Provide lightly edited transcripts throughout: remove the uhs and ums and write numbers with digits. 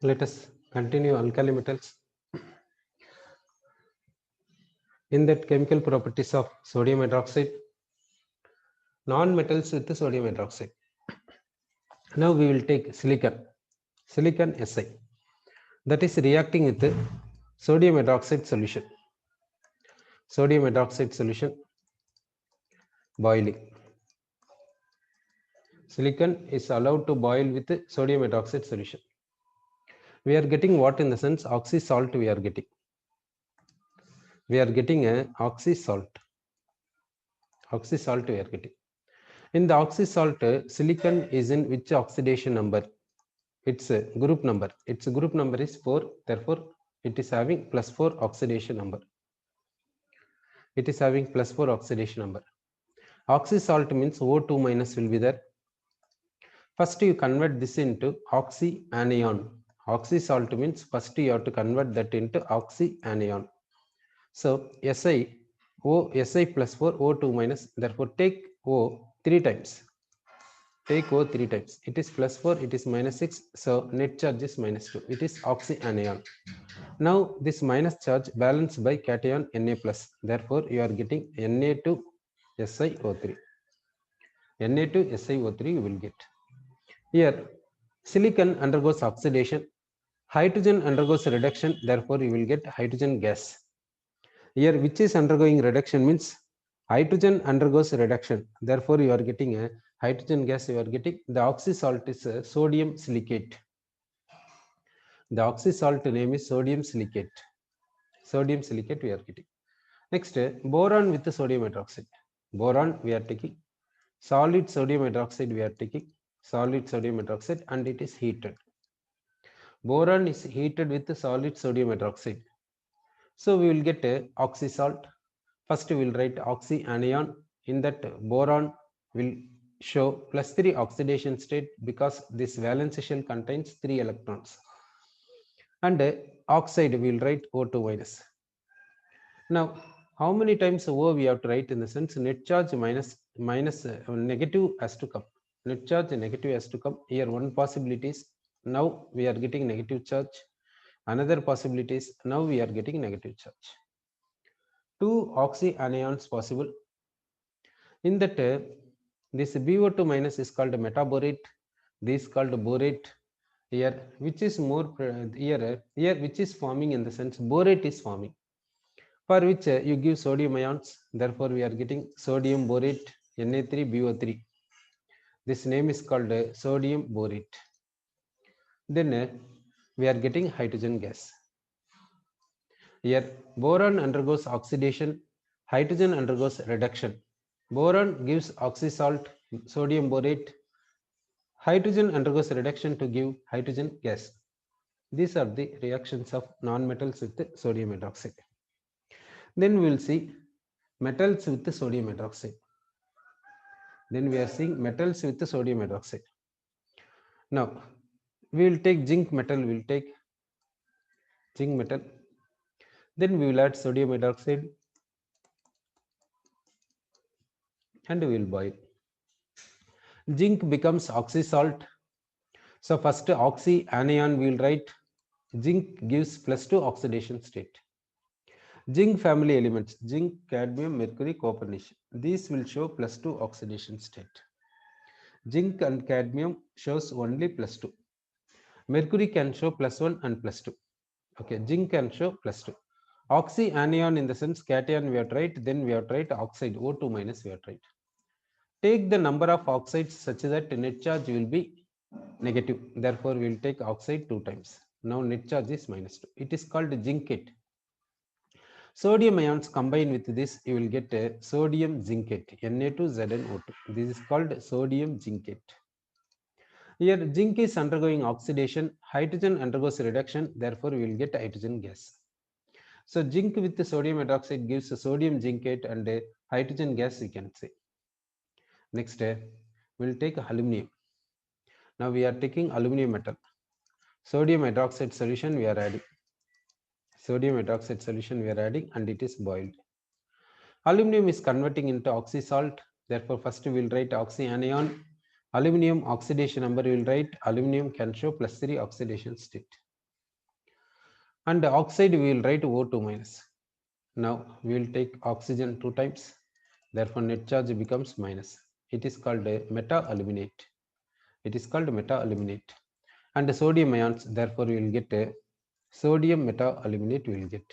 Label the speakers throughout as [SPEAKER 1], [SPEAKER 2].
[SPEAKER 1] Let us continue alkali metals. In that chemical properties of sodium hydroxide, non-metals with the sodium hydroxide. Now we will take silicon Si, that is reacting with the sodium hydroxide solution. Sodium hydroxide solution boiling. Silicon is allowed to boil with the sodium hydroxide solution. We are getting what in the sense oxy salt we are getting. We are getting a oxy salt. Oxy salt we are getting. In the oxy salt, silicon is in which oxidation number? Its group number. Its group number is 4. Therefore, it is having +4 oxidation number. It is having +4 oxidation number. Oxy salt means O2 minus will be there. First, you convert this into oxy anion. Oxy salt means first you have to convert that into oxy anion. So Si, Si plus 4, O2 minus. Therefore, take O 3 times. Take O 3 times. It is +4, it is -6. So net charge is -2. It is oxy anion. Now this minus charge balanced by cation Na plus. Therefore, you are getting Na2 SiO3. Na2 SiO3 you will get. Here, silicon undergoes oxidation. Hydrogen undergoes reduction. Therefore, you will get hydrogen gas. Here, which is undergoing reduction means hydrogen undergoes reduction. Therefore, you are getting a hydrogen gas. You are getting the oxy salt is sodium silicate. The oxy salt name is sodium silicate. Sodium silicate we are getting. Next, boron with the sodium hydroxide. Boron we are taking. Solid sodium hydroxide we are taking. Solid sodium hydroxide and it is heated. Boron is heated with the solid sodium hydroxide. So we will get a oxy salt. First we will write oxy anion. In that boron will show +3 oxidation state because this valence shell contains 3 electrons. And oxide we will write O2 minus. Now how many times O we have to write in the sense net charge negative has to come. Net charge negative has to come. Here one possibility is now we are getting negative charge. Another possibility is now we are getting negative charge. 2 oxy anions possible. In that this BO2 minus is called metaborate. This is called borate. Here which is more here which is forming in the sense borate is forming. For which you give sodium ions. Therefore, we are getting sodium borate Na3BO3. This name is called sodium borate. Then we are getting hydrogen gas. Here boron undergoes oxidation, hydrogen undergoes reduction. Boron gives oxy salt, sodium borate. Hydrogen undergoes reduction to give hydrogen gas. These are the reactions of non-metals with the sodium hydroxide. Then we will see metals with the sodium hydroxide. Then we are seeing metals with the sodium hydroxide. Now we will take zinc metal. We will take zinc metal. Then we will add sodium hydroxide and we will boil. Zinc becomes oxy salt. So first oxy anion we will write. Zinc gives +2 oxidation state. Zinc family elements, zinc, cadmium, mercury, copper, nickel. These will show +2 oxidation state. Zinc and cadmium shows only +2. Mercury can show +1 and +2. Okay, zinc can show +2. Oxy anion in the sense cation we have tried, then we have tried oxide O2 minus we have tried. Take the number of oxides such that net charge will be negative. Therefore, we will take oxide 2 times. Now net charge is -2. It is called zincate. Sodium ions combine with this, you will get a sodium zincate, Na2ZnO2. This is called sodium zincate. Here zinc is undergoing oxidation, hydrogen undergoes reduction, therefore we will get hydrogen gas. So zinc with the sodium hydroxide gives a sodium zincate and a hydrogen gas we can say. Next we will take aluminum. Now we are taking aluminum metal. Sodium hydroxide solution we are adding. Sodium hydroxide solution we are adding and it is boiled. Aluminum is converting into oxy salt. Therefore, first we will write oxy anion. Aluminum oxidation number we will write. Aluminum can show +3 oxidation state. and oxide we will write O2 minus. Now we will take oxygen 2 times, therefore net charge becomes minus. It is called a meta-aluminate. It is called meta-aluminate. And the sodium ions, therefore we will get a sodium meta-aluminate. We will get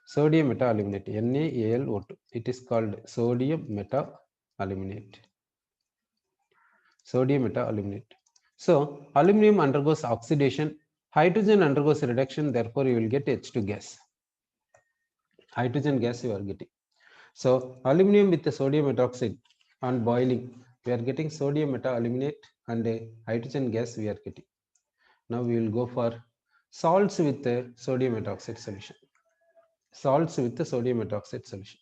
[SPEAKER 1] sodium meta-aluminate, NaAlO2. It is called sodium meta-aluminate. Sodium meta-aluminate. So aluminum undergoes oxidation, hydrogen undergoes reduction, therefore you will get H2 gas. Hydrogen gas you are getting. So aluminum with the sodium hydroxide on boiling, we are getting sodium meta-aluminate and a hydrogen gas we are getting. Now we will go for salts with the sodium hydroxide solution. Salts with the sodium hydroxide solution.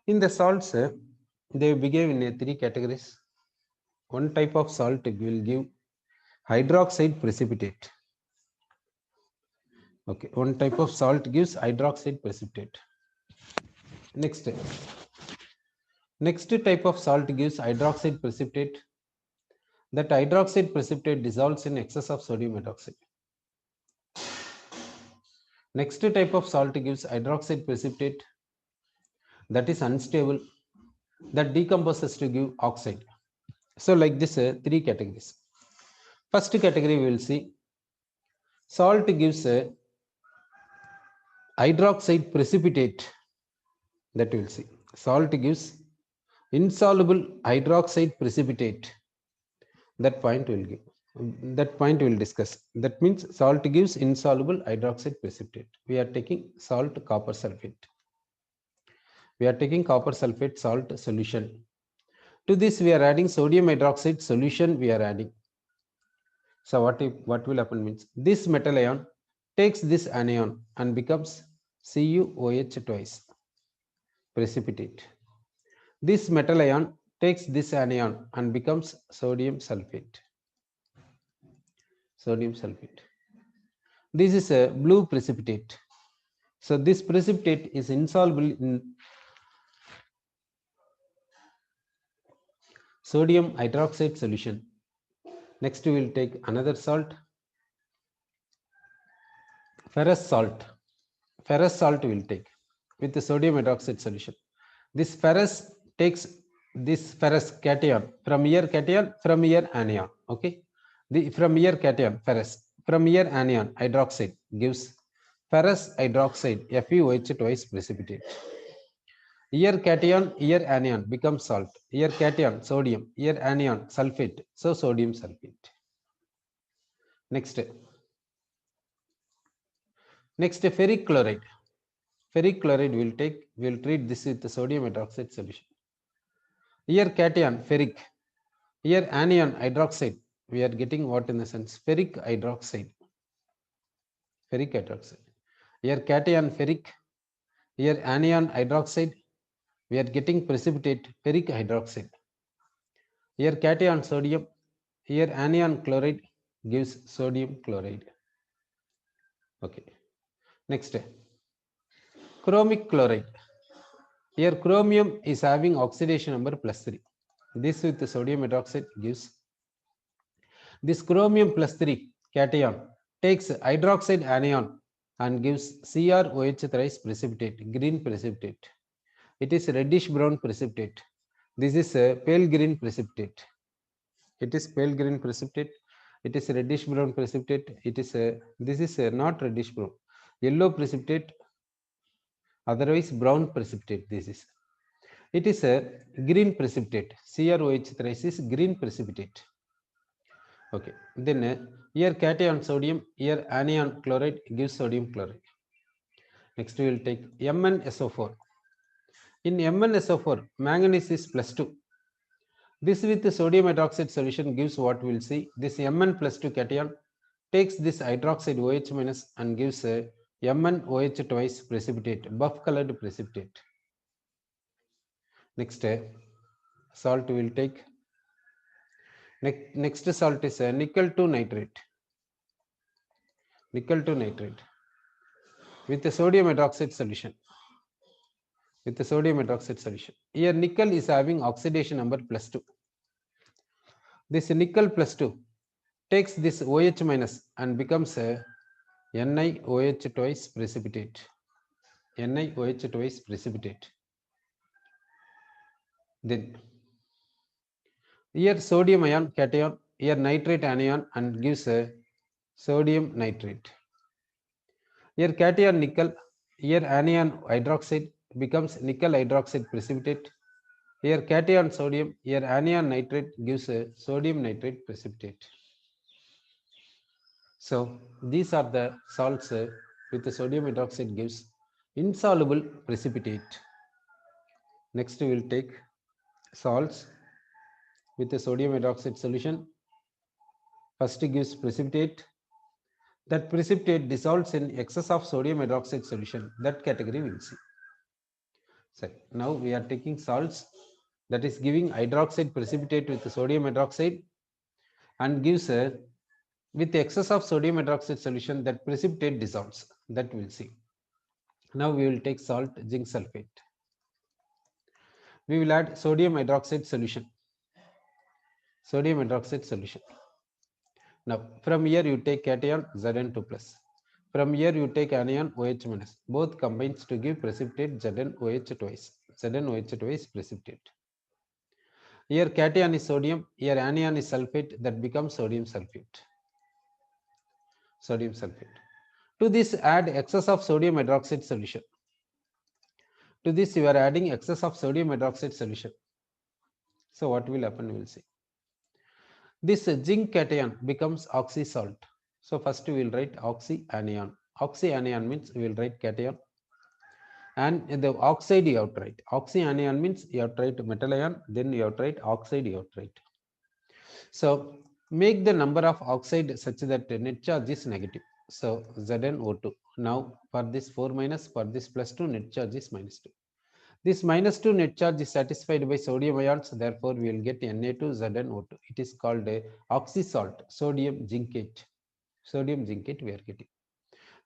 [SPEAKER 1] In the salts, they behave in 3 categories. One type of salt will give hydroxide precipitate. Okay, one type of salt gives hydroxide precipitate. Next type of salt gives hydroxide precipitate. That hydroxide precipitate dissolves in excess of sodium hydroxide. Next type of salt gives hydroxide precipitate that is unstable, that decomposes to give oxide. So like this, 3 categories. First category we will see salt gives a hydroxide precipitate, that we will see. Salt gives insoluble hydroxide precipitate, that point we will give. That point we will discuss. That means salt gives insoluble hydroxide precipitate. We are taking salt copper sulfate. We are taking copper sulfate salt solution. To this we are adding sodium hydroxide solution we are adding. So what will happen means this metal ion takes this anion and becomes CuOH twice precipitate. This metal ion takes this anion and becomes sodium sulfate. Sodium sulfate. This is a blue precipitate. So this precipitate is insoluble in sodium hydroxide solution. Next we will take another salt, ferrous salt. Ferrous salt we will take with the sodium hydroxide solution. This ferrous takes this ferrous cation, from here cation, from here anion. Okay, from here cation ferrous, from here anion hydroxide gives ferrous hydroxide FeOH twice precipitate. Here cation, here anion becomes salt. Here cation sodium, here anion sulfate, so sodium sulfate. Next ferric chloride. Ferric chloride we will treat this with the sodium hydroxide solution. Here cation ferric, here anion hydroxide. We are getting what in the sense ferric hydroxide. Ferric hydroxide. Here cation ferric, here anion hydroxide. We are getting precipitate ferric hydroxide. Here cation sodium, here anion chloride gives sodium chloride. Okay. Next, chromic chloride. Here chromium is having oxidation number +3. This with the sodium hydroxide gives this chromium +3 cation takes hydroxide anion and gives CrOH thrice precipitate, green precipitate. It is reddish brown precipitate. This is a pale green precipitate. It is pale green precipitate. It is a reddish brown precipitate. It is a, this is a not reddish brown, yellow precipitate, otherwise brown precipitate. This is, it is a green precipitate. CrOH thrice is green precipitate. Okay, then here cation sodium, here anion chloride gives sodium chloride. Next we will take MnSO4. In MnSO4, manganese is +2. This with the sodium hydroxide solution gives what we will see. This Mn +2 cation takes this hydroxide OH minus and gives a MnOH twice precipitate, buff colored precipitate. Next salt we will take. Next salt is nickel 2 nitrate. Nickel 2 nitrate with the sodium hydroxide solution. With the sodium hydroxide solution. Here nickel is having oxidation number +2. This nickel +2 takes this OH minus and becomes a NiOH twice precipitate. NiOH twice precipitate. Then here sodium ion cation, here nitrate anion and gives a sodium nitrate. Here cation nickel, here anion hydroxide becomes nickel hydroxide precipitate. Here cation sodium, here anion nitrate gives a sodium nitrate precipitate. So these are the salts with the sodium hydroxide gives insoluble precipitate. Next we will take salts with the sodium hydroxide solution. First gives precipitate. That precipitate dissolves in excess of sodium hydroxide solution. That category we will see. So now we are taking salts that is giving hydroxide precipitate with the sodium hydroxide and gives a with excess of sodium hydroxide solution that precipitate dissolves. That we will see. Now we will take salt zinc sulfate. We will add sodium hydroxide solution. Sodium hydroxide solution. Now from here you take cation Zn2 plus. From here you take anion OH minus. Both combines to give precipitate ZnOH twice. ZnOH twice precipitate. Here cation is sodium, here anion is sulfate, that becomes sodium sulfate. Sodium sulfate. To this add excess of sodium hydroxide solution. To this you are adding excess of sodium hydroxide solution. So what will happen, we will see. This zinc cation becomes oxy salt. So first we will write oxy anion. Oxy anion means we will write cation. And in the oxide you have to write. Oxy anion means you have to write metal ion, then you have to write oxide you have to write. So make the number of oxide such that net charge is negative. So ZnO2. Now for this 4 minus, for this plus 2, net charge is minus 2. This minus 2 net charge is satisfied by sodium ions, therefore we will get Na2ZnO2. It is called a oxy salt, sodium zincate. Sodium zincate we are getting.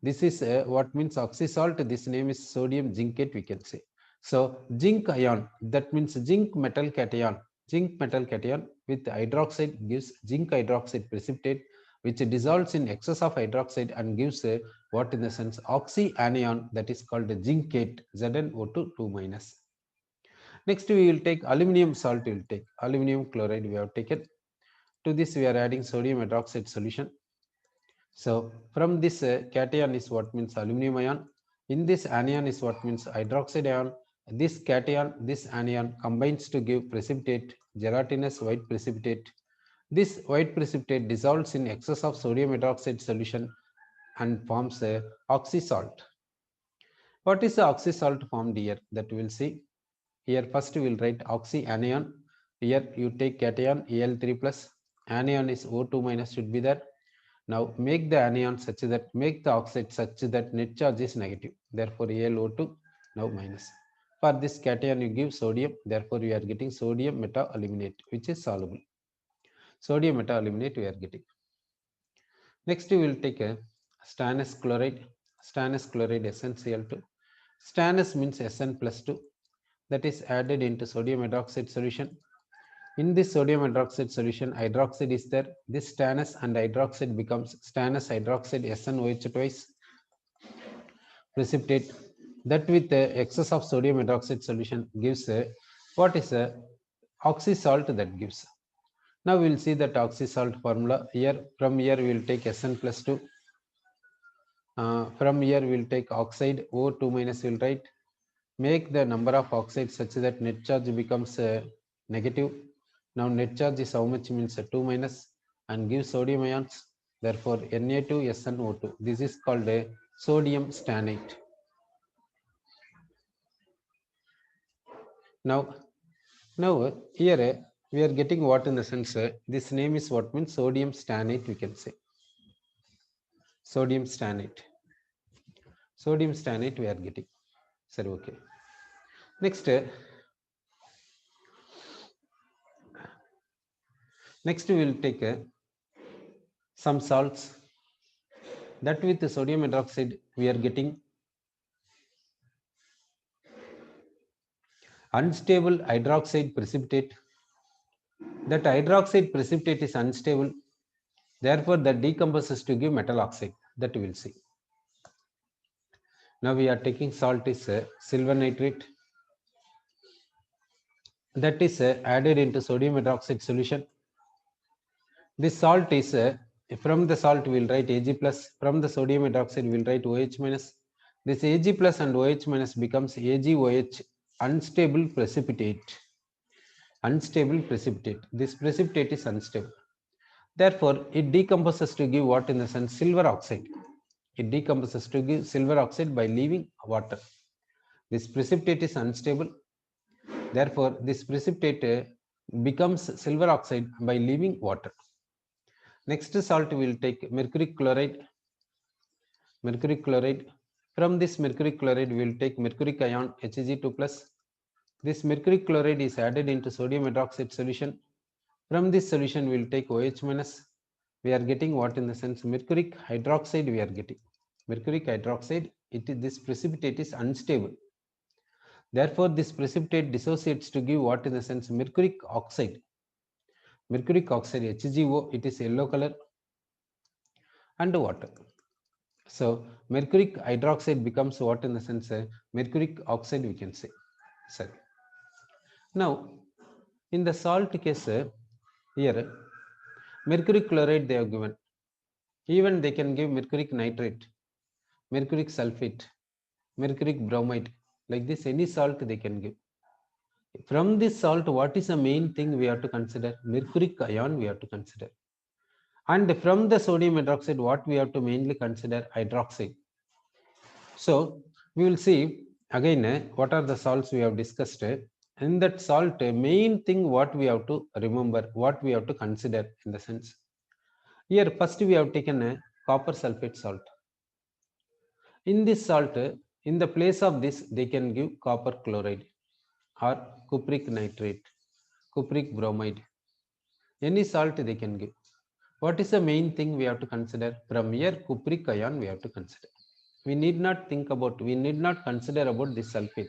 [SPEAKER 1] This is what means oxy salt. This name is sodium zincate, we can say. So zinc ion, that means zinc metal cation. Zinc metal cation with hydroxide gives zinc hydroxide precipitate, which dissolves in excess of hydroxide and gives a what in the sense oxy anion, that is called zincate, ZnO2 2 minus. Next we will take aluminum salt. We will take aluminum chloride we have taken. To this we are adding sodium hydroxide solution. So from this cation is what means aluminum ion. In this anion is what means hydroxide ion. This cation, this anion combines to give precipitate, gelatinous white precipitate. This white precipitate dissolves in excess of sodium hydroxide solution and forms a oxy salt. What is the oxy salt formed here? That we will see. Here first we will write oxy anion. Here you take cation Al3 plus. Anion is O2 minus should be there. Now make the anion such that, make the oxide such that net charge is negative. Therefore AlO2 now minus. For this cation you give sodium. Therefore we are getting sodium meta-aluminate, which is soluble. Sodium meta-aluminate we are getting. Next we will take a stannous chloride. Stannous chloride SnCl2. Stannous means Sn plus 2. That is added into sodium hydroxide solution. In this sodium hydroxide solution, hydroxide is there. This stannous and hydroxide becomes stannous hydroxide SnOH twice precipitate. That with the excess of sodium hydroxide solution gives a what is a oxy salt that gives. Now we will see that oxy salt formula. Here from here we will take Sn plus 2. From here we will take oxide O2 minus we will write. Make the number of oxides such that net charge becomes negative. Now net charge is how much, means 2 minus, and give sodium ions. Therefore Na2SnO2. This is called a sodium stannate. Now here we are getting what in the sense this name is what means sodium stannate, we can say. Sodium stannate. Sodium stannate we are getting. Sir, okay. Next we will take some salts. That with the sodium hydroxide we are getting unstable hydroxide precipitate. That hydroxide precipitate is unstable, therefore that decomposes to give metal oxide. That we will see. Now we are taking salt is silver nitrate, that is added into sodium hydroxide solution. This salt is from the salt we will write Ag plus, from the sodium hydroxide we will write OH minus. This Ag plus and OH minus becomes AgOH, unstable precipitate. Unstable precipitate. This precipitate is unstable. Therefore, it decomposes to give what in the sense silver oxide. It decomposes to give silver oxide by leaving water. This precipitate is unstable. Therefore, this precipitate becomes silver oxide by leaving water. Next salt we will take mercury chloride. Mercury chloride. From this mercury chloride we will take mercuric ion Hg2 plus. This mercury chloride is added into sodium hydroxide solution. From this solution we will take OH minus. We are getting what in the sense mercuric hydroxide we are getting. Mercuric hydroxide, this precipitate is unstable. Therefore, this precipitate dissociates to give what in the sense mercuric oxide. Mercuric oxide HgO, it is yellow color, and water. So mercuric hydroxide becomes what in the sense mercuric oxide we can say. Sorry. Now in the salt case here mercuric chloride they have given. Even they can give mercuric nitrate, mercuric sulfate, mercuric bromide, like this any salt they can give. From this salt, what is the main thing we have to consider? Mercuric ion we have to consider. And from the sodium hydroxide, what we have to mainly consider? Hydroxide. So we will see again what are the salts we have discussed. In that salt, main thing what we have to remember, what we have to consider in the sense. Here first we have taken a copper sulfate salt. In this salt, in the place of this, they can give copper chloride or cupric nitrate, cupric bromide. Any salt they can give. What is the main thing we have to consider? From here, cupric ion we have to consider. We need not think about, we need not consider about this sulfate.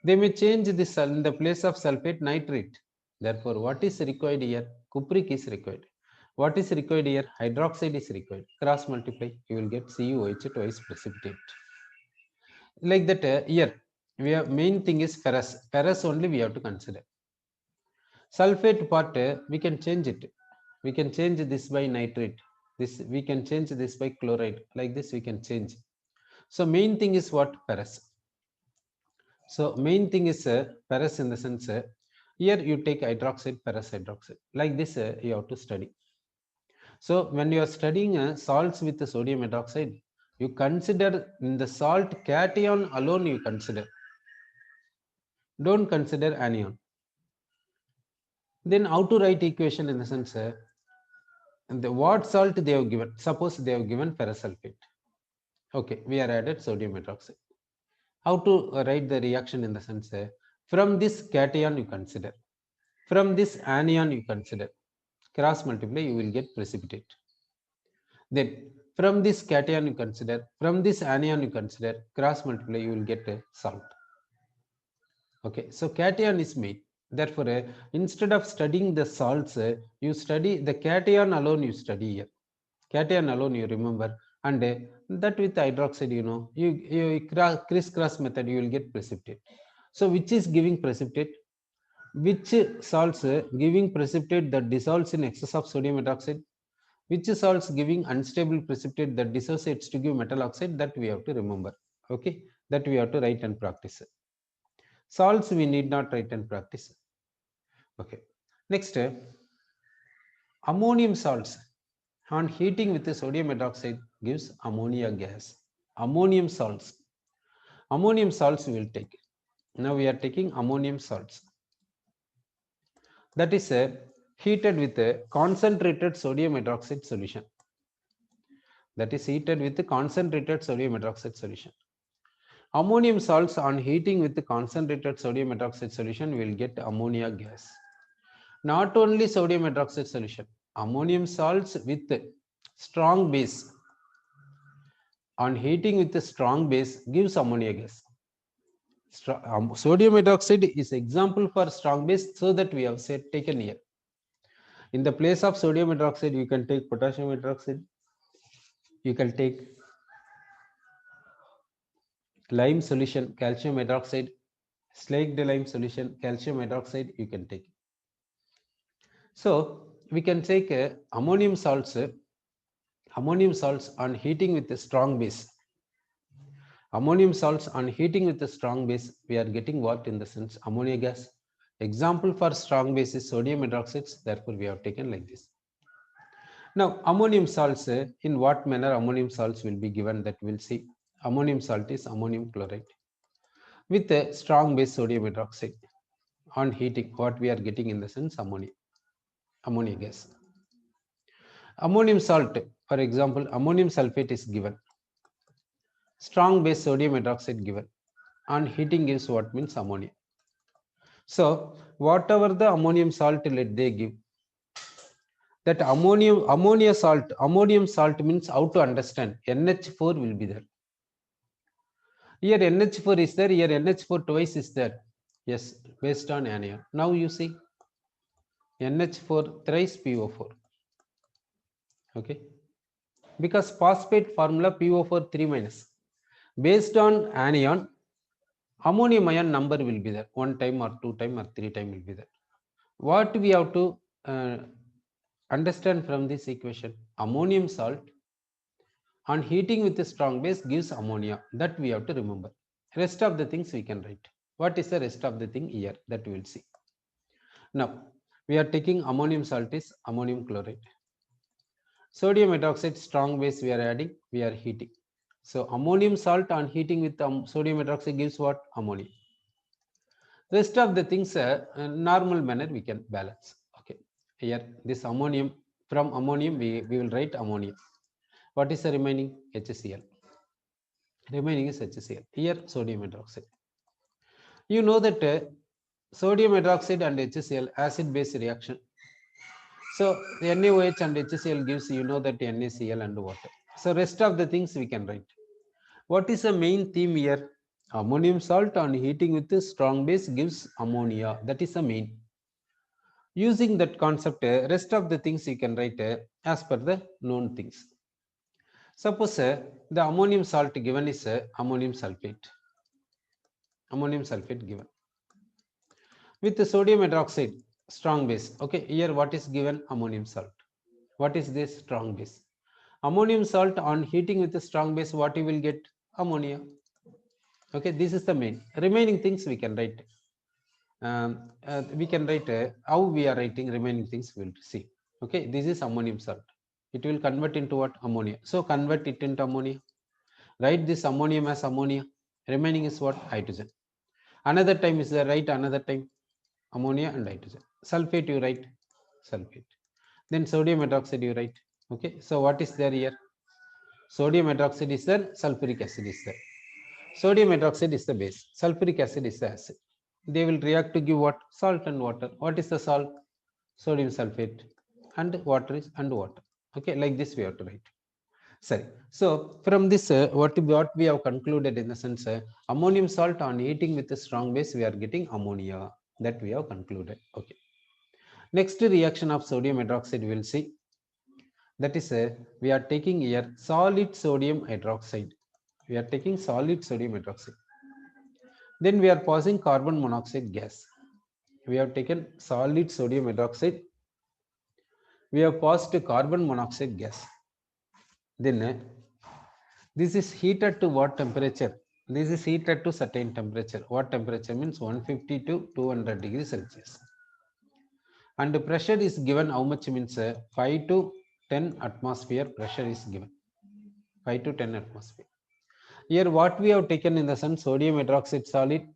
[SPEAKER 1] They may change this in the place of sulfate nitrate. Therefore, what is required here? Cupric is required. What is required here? Hydroxide is required. Cross multiply, you will get CuOH twice precipitate. Like that, here we have main thing is ferrous. Ferrous only we have to consider. Sulfate part we can change it. We can change this by nitrate. This we can change this by chloride. Like this we can change. So main thing is what? Ferrous. So main thing is ferrous in the sense here you take hydroxide, ferrous hydroxide. Like this you have to study. So when you are studying salts with the sodium hydroxide, you consider in the salt cation alone you consider. Don't consider anion. Then how to write equation in the sense what salt they have given? Suppose they have given ferrous sulfate. Okay, we are added sodium hydroxide. How to write the reaction in the sense from this cation you consider, from this anion you consider, cross multiply you will get precipitate. Then from this cation you consider, from this anion you consider, cross multiply you will get a salt. Okay, so cation is made. Therefore, instead of studying the salts, you study the cation alone. You study here. Cation alone you remember, and that with hydroxide, you crisscross method you will get precipitate. So which is giving precipitate? Which salts giving precipitate that dissolves in excess of sodium hydroxide? Which salts giving unstable precipitate that dissociates to give metal oxide? That we have to remember. Okay, that we have to write and practice. Salts we need not write and practice. Okay. Next, ammonium salts on heating with the sodium hydroxide gives ammonia gas. Ammonium salts. Ammonium salts we will take. Now we are taking ammonium salts. That is heated with a concentrated sodium hydroxide solution. That is heated with the concentrated sodium hydroxide solution. Ammonium salts on heating with the concentrated sodium hydroxide solution will get ammonia gas. Not only sodium hydroxide solution, ammonium salts with strong base on heating with a strong base gives ammonia gas. Sodium hydroxide is example for strong base, so that we have said taken here. In the place of sodium hydroxide, you can take potassium hydroxide, you can take lime solution, calcium hydroxide, slaked lime solution, calcium hydroxide, you can take. So we can take ammonium salts on heating with a strong base. Ammonium salts on heating with a strong base, we are getting what in the sense ammonia gas. Example for strong base is sodium hydroxide, therefore we have taken like this. Now ammonium salts, in what manner ammonium salts will be given, that we'll see. Ammonium salt is ammonium chloride with a strong base sodium hydroxide. On heating, what we are getting in the sense ammonia gas. Ammonium salt, for example, ammonium sulfate is given. Strong base sodium hydroxide given. On heating gives what means ammonia. So whatever the ammonium salt let they give, that ammonium salt means how to understand. NH4 will be there. Here NH4 is there, here NH4 twice is there. Yes, based on anion. Now you see NH4 thrice PO4. Okay. Because phosphate formula PO4 3 minus. Based on anion, ammonium ion number will be there. 1 time or 2 time or 3 time will be there. What we have to understand from this equation, ammonium salt on heating with a strong base gives ammonia. That we have to remember. Rest of the things we can write. What is the rest of the thing here? That we will see. Now, we are taking ammonium salt is ammonium chloride. Sodium hydroxide strong base we are adding, we are heating. So ammonium salt on heating with sodium hydroxide gives what? Ammonia. Rest of the things normal manner we can balance. Okay. Here this ammonium, from ammonium we will write ammonia. What is the remaining? HCl. Remaining is HCl. Here sodium hydroxide. You know that sodium hydroxide and HCl acid base reaction. So the NaOH and HCl gives, you know, that NaCl and water. So rest of the things we can write. What is the main theme here? Ammonium salt on heating with a strong base gives ammonia. That is the main. Using that concept, rest of the things you can write as per the known things. Suppose the ammonium salt given is ammonium sulfate. Ammonium sulfate given. With the sodium hydroxide, strong base. Okay, here what is given? Ammonium salt. What is this? Strong base. Ammonium salt on heating with a strong base, what you will get? Ammonia. Okay, this is the main. Remaining things we can write. We can write how we are writing remaining things we'll see. Okay, this is ammonium salt. It will convert into what? Ammonia. So convert it into ammonia. Write this ammonium as ammonia. Remaining is what? Hydrogen. Another time is there, write another time ammonia and hydrogen. Sulfate you write sulfate. Then sodium hydroxide you write. Okay, so what is there here? Sodium hydroxide is there, sulfuric acid is there. Sodium hydroxide is the base, sulfuric acid is the acid. They will react to give what? Salt and water. What is the salt? Sodium sulfate, and water is and water. Okay, like this we have to write. Sorry. So from this, what we have concluded in the sense, ammonium salt on heating with a strong base, we are getting ammonia. That we have concluded. Okay. Next reaction of sodium hydroxide we will see. That is, we are taking here solid sodium hydroxide. We are taking solid sodium hydroxide. Then we are passing carbon monoxide gas. We have taken solid sodium hydroxide. We have passed carbon monoxide gas. Then this is heated to what temperature? This is heated to certain temperature. What temperature means? 150 to 200 degrees Celsius. And the pressure is given how much means 5 to 10 atmosphere pressure is given. 5 to 10 atmosphere. Here what we have taken in the sun, sodium hydroxide solid.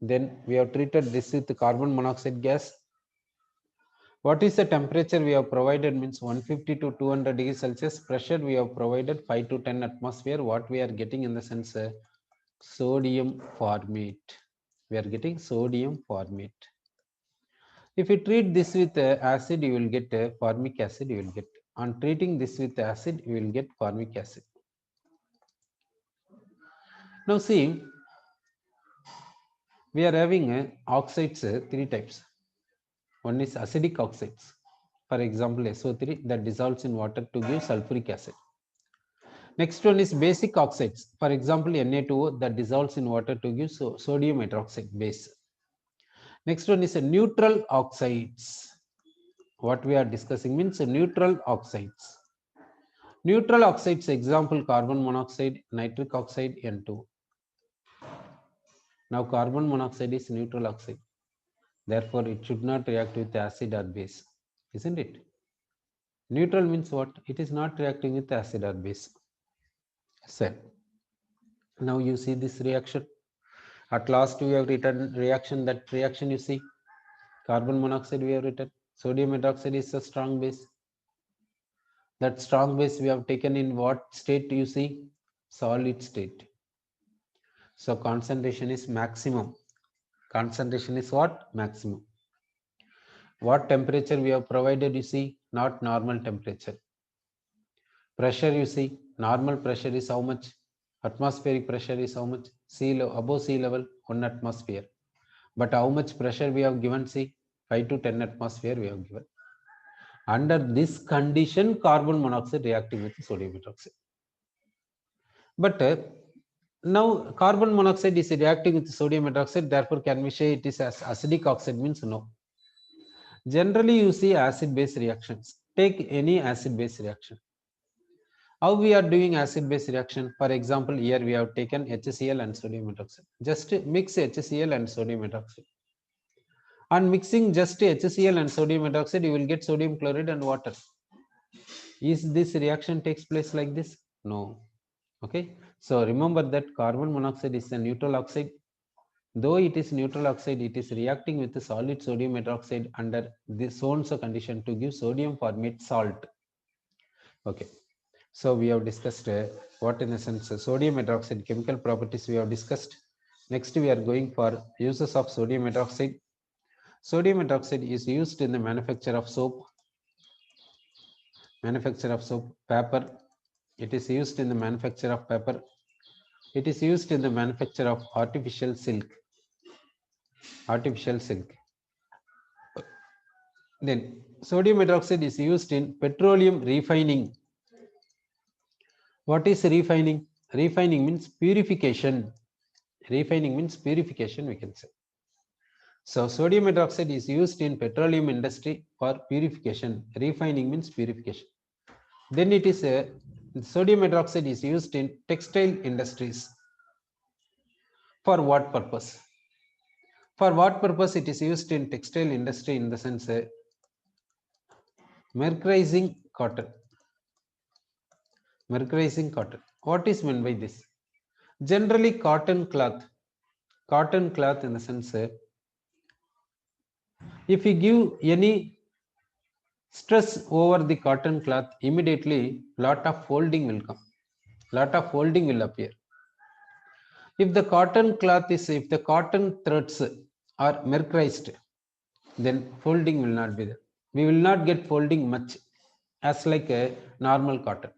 [SPEAKER 1] Then we have treated this with carbon monoxide gas. What is the temperature we have provided means 150 to 200 degrees Celsius. Pressure we have provided 5 to 10 atmosphere. What we are getting in the sense sodium formate. We are getting sodium formate. If you treat this with acid, you will get formic acid. You will get. On treating this with acid, you will get formic acid. Now see, we are having oxides 3 types. One is acidic oxides. For example, SO3 that dissolves in water to give sulfuric acid. Next one is basic oxides. For example, Na2O that dissolves in water to give sodium hydroxide base. Next one is a neutral oxides. What we are discussing means neutral oxides. Neutral oxides example carbon monoxide, nitric oxide, N2. Now carbon monoxide is neutral oxide. Therefore, it should not react with acid or base, isn't it? Neutral means what? It is not reacting with acid or base. So, now you see this reaction. At last we have written reaction. That reaction you see, carbon monoxide we have written. Sodium hydroxide is a strong base. That strong base we have taken in what state you see? Solid state. So concentration is maximum. Concentration is what? Maximum. What temperature we have provided you see? Not normal temperature. Pressure you see, normal pressure is how much? Atmospheric pressure is how much? Above sea level, 1 atmosphere. But how much pressure we have given? See, 5 to 10 atmosphere we have given. Under this condition, carbon monoxide reacting with sodium hydroxide. But now carbon monoxide is reacting with sodium hydroxide, therefore can we say it is as acidic oxide? Means no. Generally you see acid base reactions. Take any acid base reaction. How we are doing acid base reaction? For example, here we have taken HCl and sodium hydroxide. Just mix HCl and sodium hydroxide. On mixing just HCl and sodium hydroxide, you will get sodium chloride and water. Is this reaction takes place like this? No. Okay. So remember that carbon monoxide is a neutral oxide. Though it is neutral oxide, it is reacting with the solid sodium hydroxide under this so-and-so condition to give sodium formate salt. Okay. So we have discussed what in the sense sodium hydroxide chemical properties we have discussed. Next we are going for uses of sodium hydroxide. Sodium hydroxide is used in the manufacture of soap, paper. It is used in the manufacture of paper. It is used in the manufacture of artificial silk. Then sodium hydroxide is used in petroleum refining. What is refining? Refining means purification. Refining means purification, we can say. So sodium hydroxide is used in petroleum industry for purification. Refining means purification. Then it is sodium hydroxide is used in textile industries. For what purpose? For what purpose it is used in textile industry? In the sense mercurizing cotton. Mercurizing cotton. What is meant by this? Generally cotton cloth in the sense if you give any stress over the cotton cloth, immediately lot of folding will come. Lot of folding will appear. If the cotton threads are mercurized, then folding will not be there. We will not get folding much as like a normal cotton.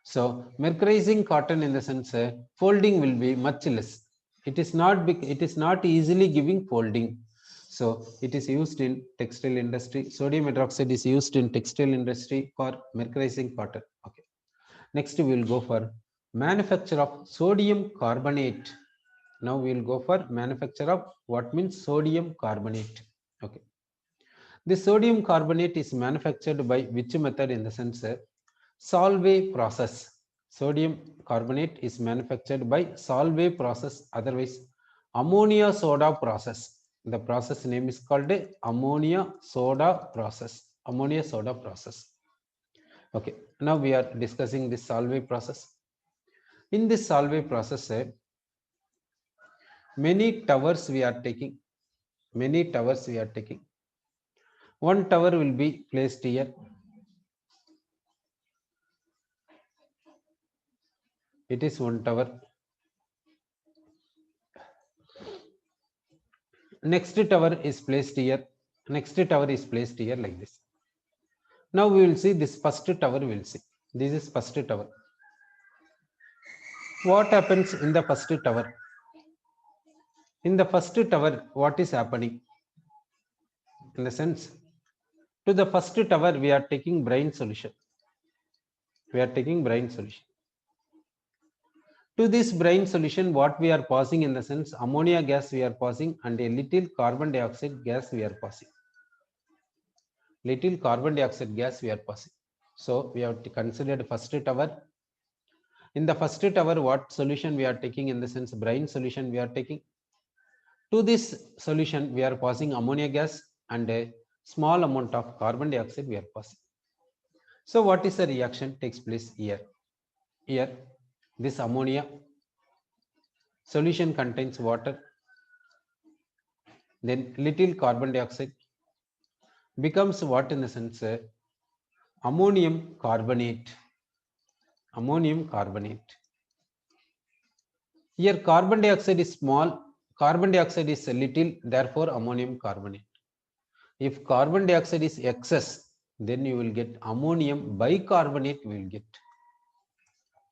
[SPEAKER 1] So mercurizing cotton in the sense folding will be much less. It is not easily giving folding. So it is used in textile industry. Sodium hydroxide is used in textile industry for mercurizing cotton. Okay. Next we will go for manufacture of sodium carbonate. Now we will go for manufacture of what means sodium carbonate. Okay. The sodium carbonate is manufactured by which method? In the sense Solvay process. Sodium carbonate is manufactured by Solvay process, otherwise ammonia soda process. The process name is called ammonia soda process. Ammonia soda process. Okay, now we are discussing this Solvay process. In this Solvay process, many towers we are taking. One tower will be placed here. It is one tower. Next tower is placed here. Next tower is placed here like this. Now we will see this first tower. We will see. This is first tower. What happens in the first tower? In the first tower, what is happening? In the sense, to the first tower, we are taking brine solution. To this brine solution, what we are passing in the sense ammonia gas we are passing and a little carbon dioxide gas we are passing. Little carbon dioxide gas we are passing. So we have considered first tower. In the first tower, what solution we are taking in the sense brine solution we are taking. To this solution, we are passing ammonia gas and a small amount of carbon dioxide we are passing. So what is the reaction takes place here? Here, this ammonia solution contains water, then little carbon dioxide becomes what in the sense ammonium carbonate. Ammonium carbonate. Here carbon dioxide is small, carbon dioxide is little, therefore ammonium carbonate. If carbon dioxide is excess, then you will get ammonium bicarbonate. We will get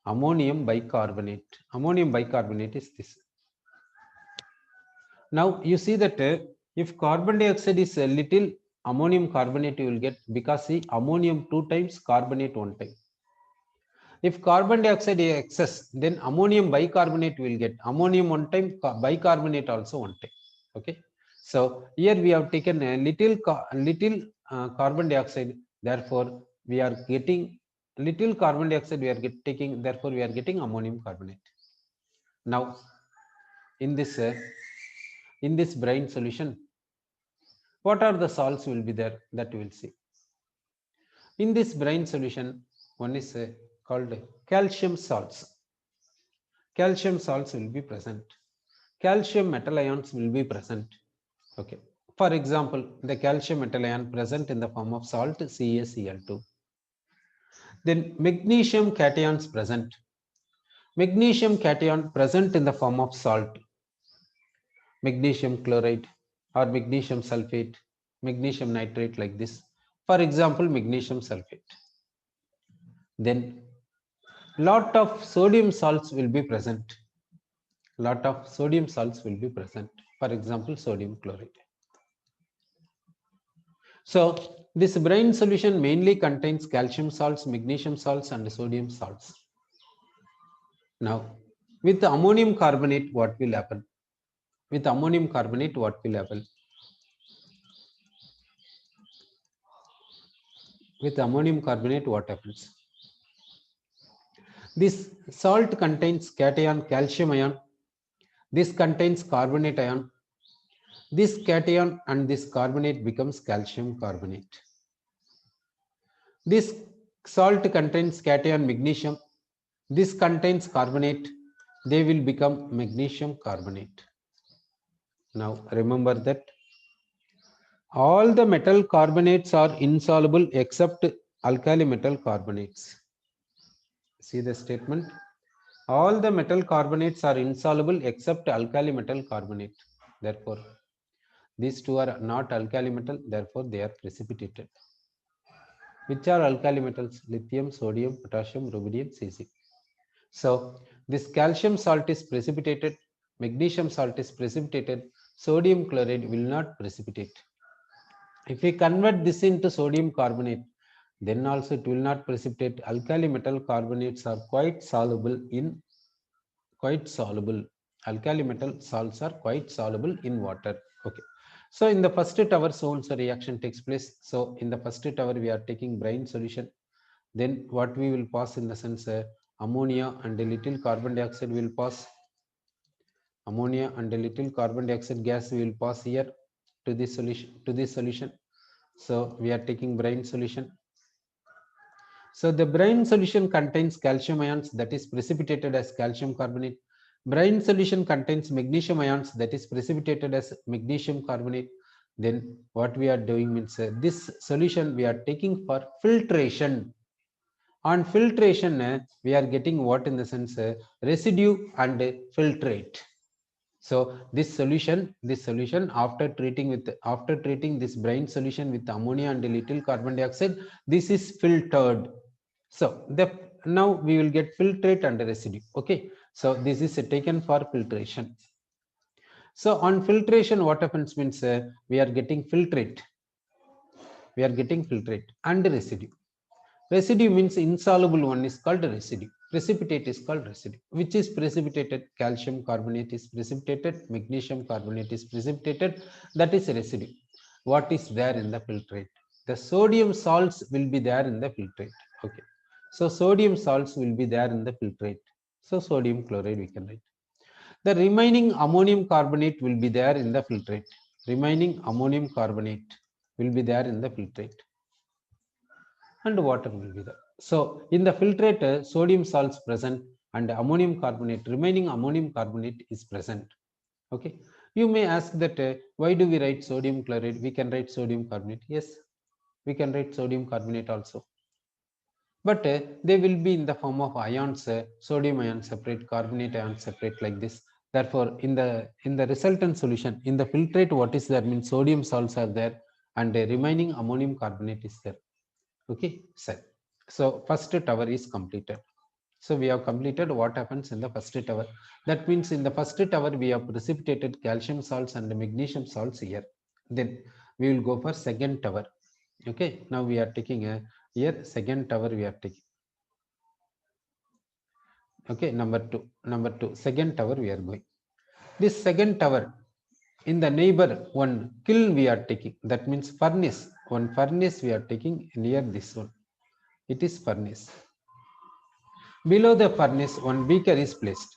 [SPEAKER 1] ammonium bicarbonate. Ammonium bicarbonate is this. Now you see that if carbon dioxide is a little, ammonium carbonate you will get because see ammonium 2 times, carbonate 1 time. If carbon dioxide is excess, then ammonium bicarbonate will get ammonium 1 time, bicarbonate also 1 time. Okay. So here we have taken a little carbon dioxide. Therefore, we are getting little carbon dioxide. We are taking. Therefore, we are getting ammonium carbonate. Now, in this brine solution, what are the salts will be there that we will see. In this brine solution, one is called calcium salts. Calcium salts will be present. Calcium metal ions will be present. Okay. For example, the calcium metal ion present in the form of salt CaCl2. Then magnesium cations present. Magnesium cation present in the form of salt. Magnesium chloride or magnesium sulfate, magnesium nitrate like this. For example, magnesium sulfate. Then lot of sodium salts will be present. Lot of sodium salts will be present. For example, sodium chloride. So this brine solution mainly contains calcium salts, magnesium salts and sodium salts. Now with ammonium carbonate, what will happen? With ammonium carbonate, what will happen? With ammonium carbonate, what happens? This salt contains cation calcium ion. This contains carbonate ion. This cation and this carbonate becomes calcium carbonate. This salt contains cation magnesium. This contains carbonate. They will become magnesium carbonate. Now remember that all the metal carbonates are insoluble except alkali metal carbonates. See the statement. All the metal carbonates are insoluble except alkali metal carbonate. Therefore, these two are not alkali metal. Therefore, they are precipitated. Which are alkali metals? Lithium, sodium, potassium, rubidium, Cc. So, this calcium salt is precipitated. Magnesium salt is precipitated. Sodium chloride will not precipitate. If we convert this into sodium carbonate, then also it will not precipitate. Alkali metal carbonates are quite soluble. Alkali metal salts are quite soluble in water. Okay. So in the first tower, so reaction takes place. So in the first tower, we are taking brine solution. Then what we will pass in the sense ammonia and a little carbon dioxide will pass. Ammonia and a little carbon dioxide gas will pass here to this solution. So we are taking brine solution. So the brine solution contains calcium ions that is precipitated as calcium carbonate. Brine solution contains magnesium ions that is precipitated as magnesium carbonate. Then what we are doing means this solution we are taking for filtration. On filtration, we are getting what in the sense residue and filtrate. So this solution after treating this brine solution with ammonia and a little carbon dioxide, this is filtered. So now we will get filtrate and residue. Okay. So this is taken for filtration. So on filtration, what happens means we are getting filtrate. We are getting filtrate and residue. Residue means insoluble one is called residue. Precipitate is called residue. Which is precipitated? Calcium carbonate is precipitated, magnesium carbonate is precipitated, that is residue. What is there in the filtrate? The sodium salts will be there in the filtrate. Okay. So sodium salts will be there in the filtrate. So sodium chloride we can write. The remaining ammonium carbonate will be there in the filtrate. Remaining ammonium carbonate will be there in the filtrate. And water will be there. So in the filtrate, sodium salts present and ammonium carbonate, remaining ammonium carbonate is present. Okay. You may ask that why do we write sodium chloride? We can write sodium carbonate. Yes, we can write sodium carbonate also. But they will be in the form of ions, sodium ion separate, carbonate ion separate, like this. Therefore, in the resultant solution, in the filtrate, what is there means sodium salts are there and remaining ammonium carbonate is there. Okay, so first tower is completed. So we have completed what happens in the first tower. That means in the first tower we have precipitated calcium salts and magnesium salts here. Then we will go for second tower. Okay, now we are taking a here second tower we are taking. Okay, number two, second tower we are going. This second tower, in the neighbor one kiln we are taking. That means furnace. One furnace we are taking near this one. It is furnace. Below the furnace, one beaker is placed.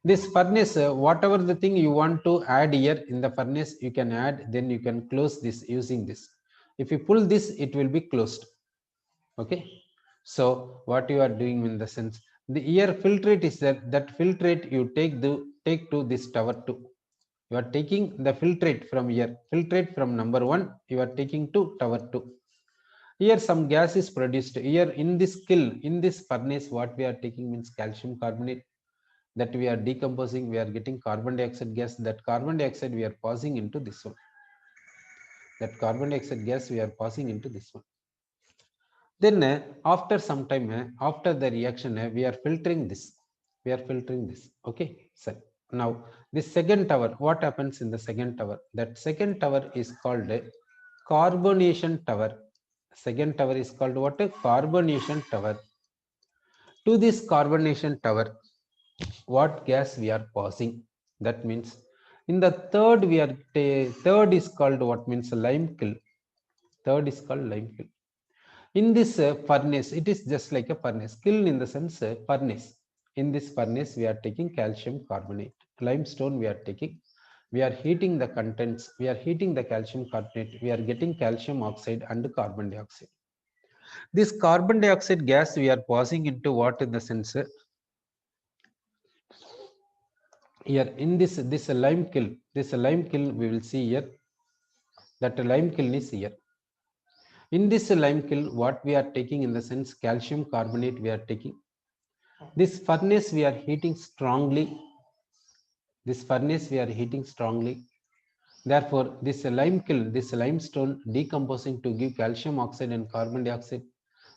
[SPEAKER 1] This furnace, whatever the thing you want to add here in the furnace, you can add, then you can close this using this. If you pull this, it will be closed. Okay. So what you are doing in the sense, the here filtrate is that filtrate you take to this tower 2. You are taking the filtrate from here, filtrate from number 1, you are taking to tower 2. Here some gas is produced. Here in this kiln, in this furnace, what we are taking means calcium carbonate, that we are decomposing, we are getting carbon dioxide gas. That carbon dioxide we are passing into this one. That carbon dioxide gas we are passing into this one. Then after some time, after the reaction, we are filtering this. We are filtering this. Okay. So now this second tower, what happens in the second tower? That second tower is called a carbonation tower. Second tower is called what? A carbonation tower. To this carbonation tower, what gas we are passing? That means in the third we are third is called what means lime kiln. Third is called lime kiln. In this furnace, it is just like a furnace. Kiln in the sense furnace. In this furnace, we are taking calcium carbonate. Limestone we are taking. We are heating the contents. We are heating the calcium carbonate. We are getting calcium oxide and carbon dioxide. This carbon dioxide gas we are passing into what in the sense here in this lime kiln. This lime kiln we will see here that lime kiln is here. In this lime kiln, what we are taking in the sense calcium carbonate we are taking. This furnace we are heating strongly. This furnace we are heating strongly. Therefore, this lime kiln, this limestone decomposing to give calcium oxide and carbon dioxide.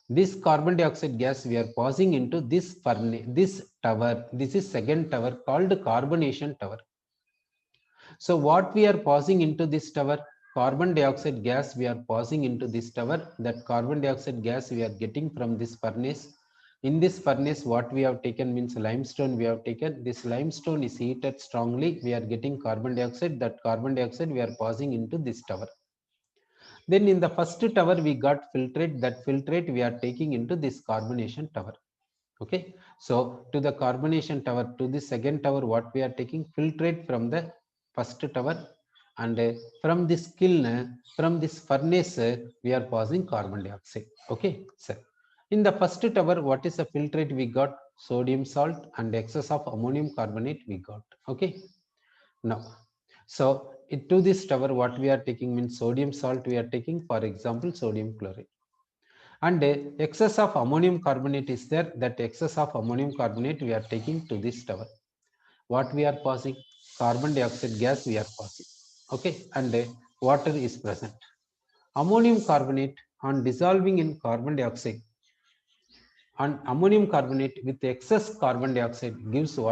[SPEAKER 1] This carbon dioxide gas we are passing into this furnace, this tower. This is second tower called carbonation tower. So what we are passing into this tower? Carbon dioxide gas we are passing into this tower. That carbon dioxide gas we are getting from this furnace. In this furnace, what we have taken means limestone we have taken. This limestone is heated strongly. We are getting carbon dioxide. That carbon dioxide we are passing into this tower. Then in the first tower, we got filtrate. That filtrate we are taking into this carbonation tower. Okay. So to the carbonation tower, to the second tower, what we are taking? Filtrate from the first tower, and from this kiln, from this furnace, we are passing carbon dioxide. Okay. So in the first tower, what is the filtrate we got? Sodium salt and excess of ammonium carbonate we got. Okay. Now, so to this tower, what we are taking means sodium salt we are taking, for example, sodium chloride. And excess of ammonium carbonate is there. That excess of ammonium carbonate we are taking to this tower. What we are passing? Carbon dioxide gas we are passing. Okay. And water is present. Ammonium carbonate on dissolving in carbon dioxide, and ammonium carbonate with excess carbon dioxide gives what?